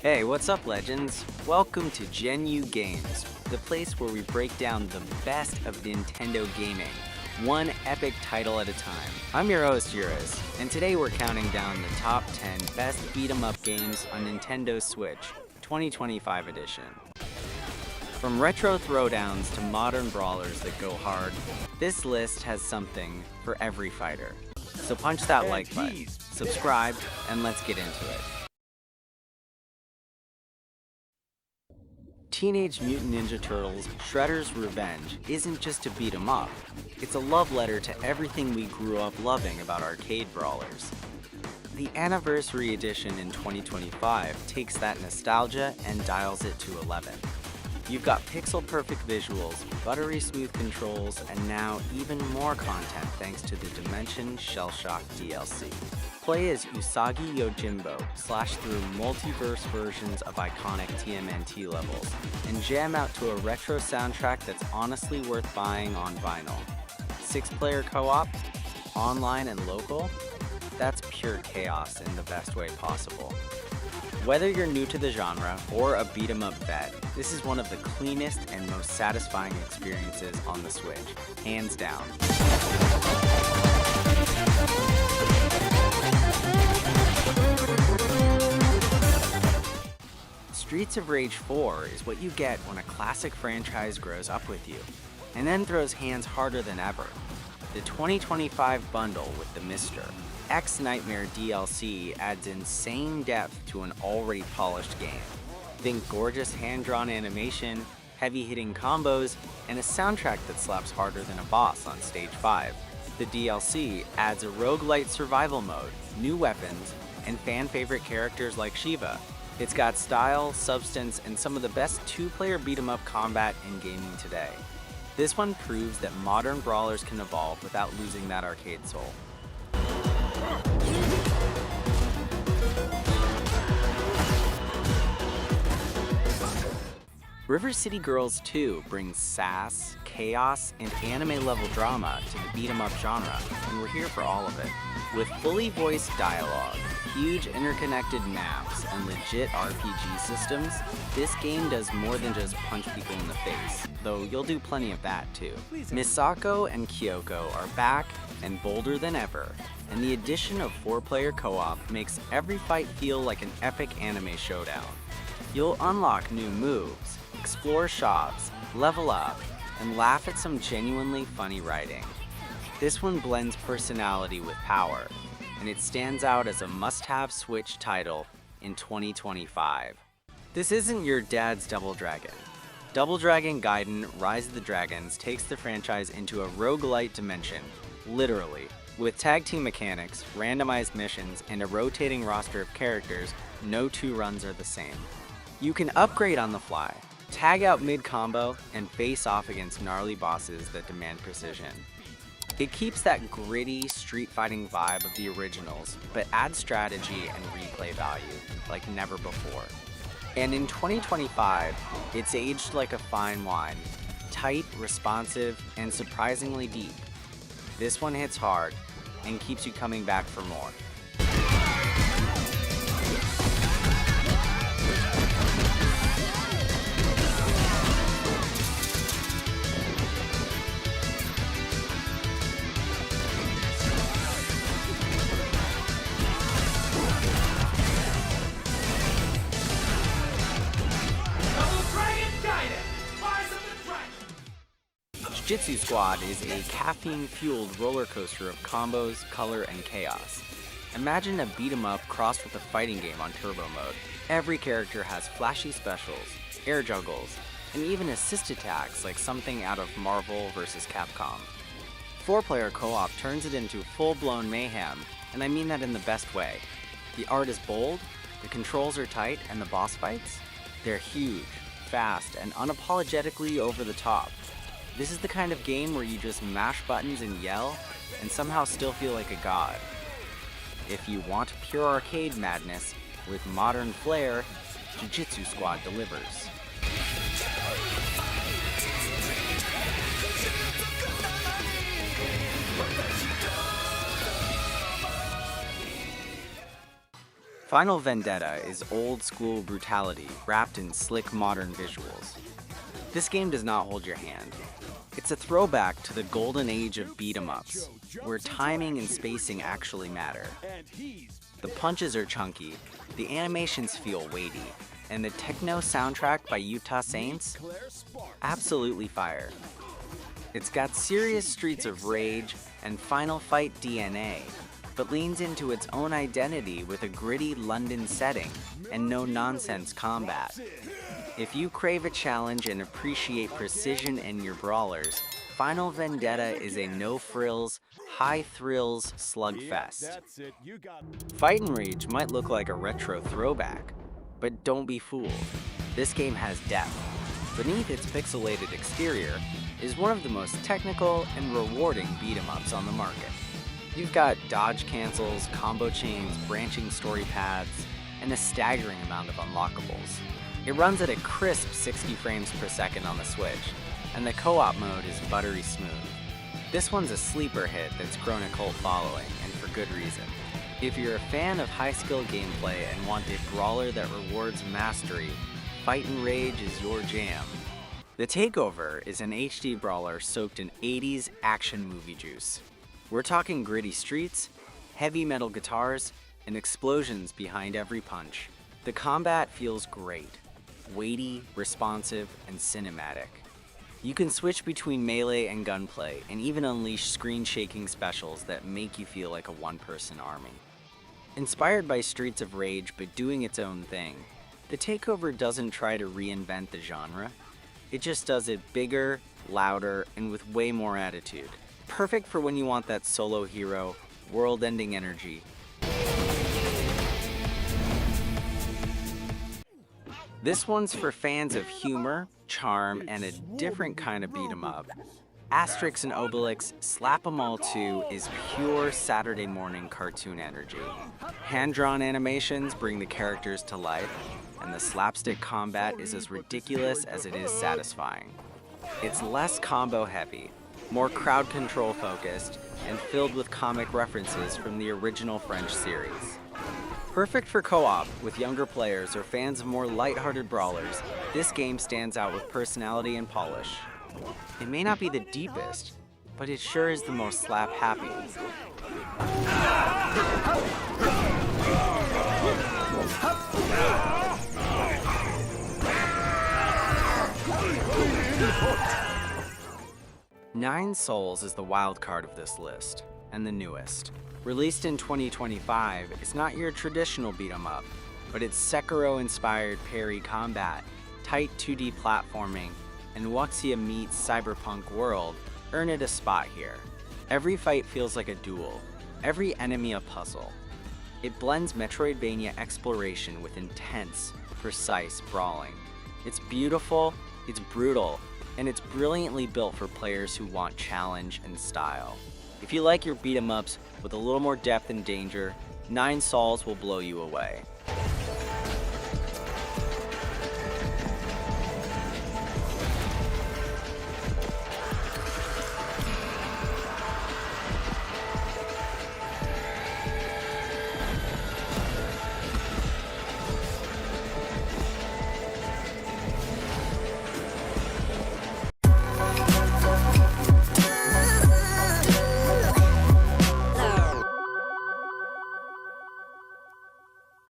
Hey, what's up, legends? Welcome to Gen U Games, the place where we break down the best of Nintendo gaming, one epic title at a time. I'm your host, Uris, and today we're counting down the top 10 best beat-em-up games on Nintendo Switch, 2025 edition. From retro throwdowns to modern brawlers that go hard, this list has something for every fighter. So punch that like button, subscribe, and let's get into it. Teenage Mutant Ninja Turtles Shredder's Revenge isn't just a beat 'em up, it's a love letter to everything we grew up loving about arcade brawlers. The Anniversary Edition in 2025 takes that nostalgia and dials it to 11. You've got pixel-perfect visuals, buttery smooth controls, and now even more content thanks to the Dimension Shell Shock DLC. Play as Usagi Yojimbo, slash through multiverse versions of iconic TMNT levels, and jam out to a retro soundtrack that's honestly worth buying on vinyl. 6-player co-op, online and local, that's pure chaos in the best way possible. Whether you're new to the genre or a beat-em-up vet, this is one of the cleanest and most satisfying experiences on the Switch, hands down. Streets of Rage 4 is what you get when a classic franchise grows up with you, and then throws hands harder than ever. The 2025 bundle with the Mr. X Nightmare DLC adds insane depth to an already polished game. Think gorgeous hand-drawn animation, heavy-hitting combos, and a soundtrack that slaps harder than a boss on Stage 5. The DLC adds a roguelite survival mode, new weapons, and fan-favorite characters like Shiva. It's got style, substance, and some of the best two-player beat-em-up combat in gaming today. This one proves that modern brawlers can evolve without losing that arcade soul. River City Girls 2 brings sass, chaos, and anime-level drama to the beat-em-up genre, and we're here for all of it. With fully voiced dialogue, huge interconnected maps, and legit RPG systems, this game does more than just punch people in the face, though you'll do plenty of that too. Misako and Kyoko are back and bolder than ever, and the addition of 4-player co-op makes every fight feel like an epic anime showdown. You'll unlock new moves, explore shops, level up, and laugh at some genuinely funny writing. This one blends personality with power, and it stands out as a must-have Switch title in 2025. This isn't your dad's Double Dragon. Double Dragon Gaiden Rise of the Dragons takes the franchise into a roguelite dimension, literally. With tag team mechanics, randomized missions, and a rotating roster of characters, no two runs are the same. You can upgrade on the fly, tag out mid-combo, and face off against gnarly bosses that demand precision. It keeps that gritty, street fighting vibe of the originals, but adds strategy and replay value like never before. And in 2025, it's aged like a fine wine, tight, responsive, and surprisingly deep. This one hits hard and keeps you coming back for more. Jitsu Squad is a caffeine-fueled roller coaster of combos, color, and chaos. Imagine a beat-em-up crossed with a fighting game on turbo mode. Every character has flashy specials, air juggles, and even assist attacks like something out of Marvel vs. Capcom. 4-player co-op turns it into full-blown mayhem, and I mean that in the best way. The art is bold, the controls are tight, and the boss fights? They're huge, fast, and unapologetically over the top. This is the kind of game where you just mash buttons and yell, and somehow still feel like a god. If you want pure arcade madness with modern flair, Jitsu Squad delivers. Final Vendetta is old-school brutality wrapped in slick modern visuals. This game does not hold your hand. It's a throwback to the golden age of beat-em-ups, where timing and spacing actually matter. The punches are chunky, the animations feel weighty, and the techno soundtrack by Utah Saints? Absolutely fire. It's got serious Streets of Rage and Final Fight DNA, but leans into its own identity with a gritty London setting and no-nonsense combat. If you crave a challenge and appreciate precision in your brawlers, Final Vendetta is a no-frills, high-thrills slugfest. Fight and Rage might look like a retro throwback, but don't be fooled. This game has depth. Beneath its pixelated exterior is one of the most technical and rewarding beat-em-ups on the market. You've got dodge cancels, combo chains, branching story paths, and a staggering amount of unlockables. It runs at a crisp 60 frames per second on the Switch, and the co-op mode is buttery smooth. This one's a sleeper hit that's grown a cult following, and for good reason. If you're a fan of high-skill gameplay and want a brawler that rewards mastery, Fight and Rage is your jam. The TakeOver is an HD brawler soaked in 80s action movie juice. We're talking gritty streets, heavy metal guitars, and explosions behind every punch. The combat feels great, weighty, responsive, and cinematic. You can switch between melee and gunplay, and even unleash screen-shaking specials that make you feel like a one-person army. Inspired by Streets of Rage but doing its own thing, the TakeOver doesn't try to reinvent the genre. It just does it bigger, louder, and with way more attitude. Perfect for when you want that solo hero, world-ending energy. This one's for fans of humor, charm, and a different kind of beat-em-up. Asterix and Obelix Slap 'Em All 2 is pure Saturday morning cartoon energy. Hand-drawn animations bring the characters to life, and the slapstick combat is as ridiculous as it is satisfying. It's less combo heavy, more crowd control focused, and filled with comic references from the original French series. Perfect for co-op with younger players or fans of more lighthearted brawlers, this game stands out with personality and polish. It may not be the deepest, but it sure is the most slap-happy. Nine Souls is the wild card of this list, and the newest. Released in 2025, it's not your traditional beat-em-up, but its Sekiro-inspired parry combat, tight 2D platforming, and Wuxia meets cyberpunk world earn it a spot here. Every fight feels like a duel, every enemy a puzzle. It blends Metroidvania exploration with intense, precise brawling. It's beautiful, it's brutal, and it's brilliantly built for players who want challenge and style. If you like your beat-em-ups with a little more depth and danger, Nine Souls will blow you away.